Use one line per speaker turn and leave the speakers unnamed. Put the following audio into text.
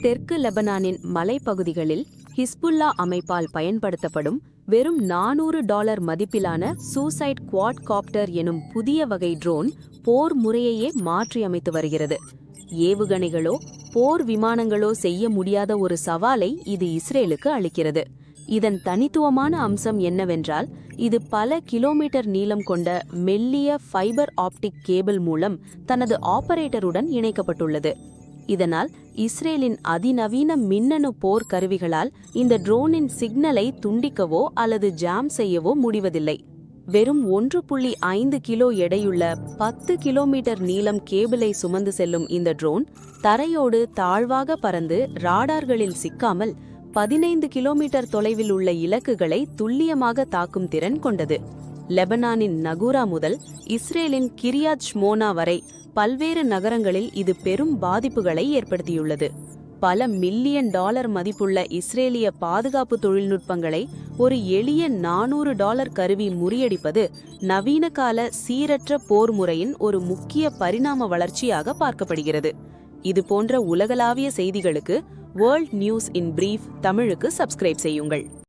தெற்கு லெபனானின் மலைப்பகுதிகளில் ஹிஸ்புல்லா அமைப்பால் பயன்படுத்தப்படும் வெறும் $400 மதிப்பிலான சூசைட் குவாட் காப்டர் எனும் புதிய வகை ட்ரோன் போர் முறையையே மாற்றியமைத்து வருகிறது. ஏவுகணைகளோ போர் விமானங்களோ செய்ய முடியாத ஒரு சவாலை இது இஸ்ரேலுக்கு அளிக்கிறது. இதன் தனித்துவமான அம்சம் என்னவென்றால், இது பல கிலோமீட்டர் நீளம் கொண்ட மெல்லிய ஃபைபர் ஆப்டிக் கேபிள் மூலம் தனது ஆபரேட்டருடன் இணைக்கப்பட்டுள்ளது. இதனால் இஸ்ரேலின் அதிநவீன மின்னணு போர் கருவிகளால் இந்த ட்ரோனின் சிக்னலை துண்டிக்கவோ அல்லது ஜாம் செய்யவோ முடிவதில்லை. வெறும் 1.5 கிலோ எடையுள்ள 10 கிலோமீட்டர் நீளம் கேபிளை சுமந்து செல்லும் இந்த ட்ரோன் தரையோடு தாழ்வாக பறந்து ராடார்களில் சிக்காமல் 15 கிலோமீட்டர் தொலைவில் உள்ள இலக்குகளை துல்லியமாக தாக்கும் திறன் கொண்டது. லெபனானின் நகூரா முதல் இஸ்ரேலின் கிரியாத் ஷ்மோனா வரை பல்வேறு நகரங்களில் இது பெரும் பாதிப்புகளை ஏற்படுத்தியுள்ளது. பல $1 மில்லியன் மதிப்புள்ள இஸ்ரேலிய பாதுகாப்பு தொழில்நுட்பங்களை ஒரு எளிய $400 கருவி முறியடிப்பது நவீன கால சீரற்ற போர் முறையின் ஒரு முக்கிய பரிணாம வளர்ச்சியாக பார்க்கப்படுகிறது. இதுபோன்ற உலகளாவிய செய்திகளுக்கு வேர்ல்ட் நியூஸ் இன் பிரீஃப் தமிழுக்கு சப்ஸ்கிரைப் செய்யுங்கள்.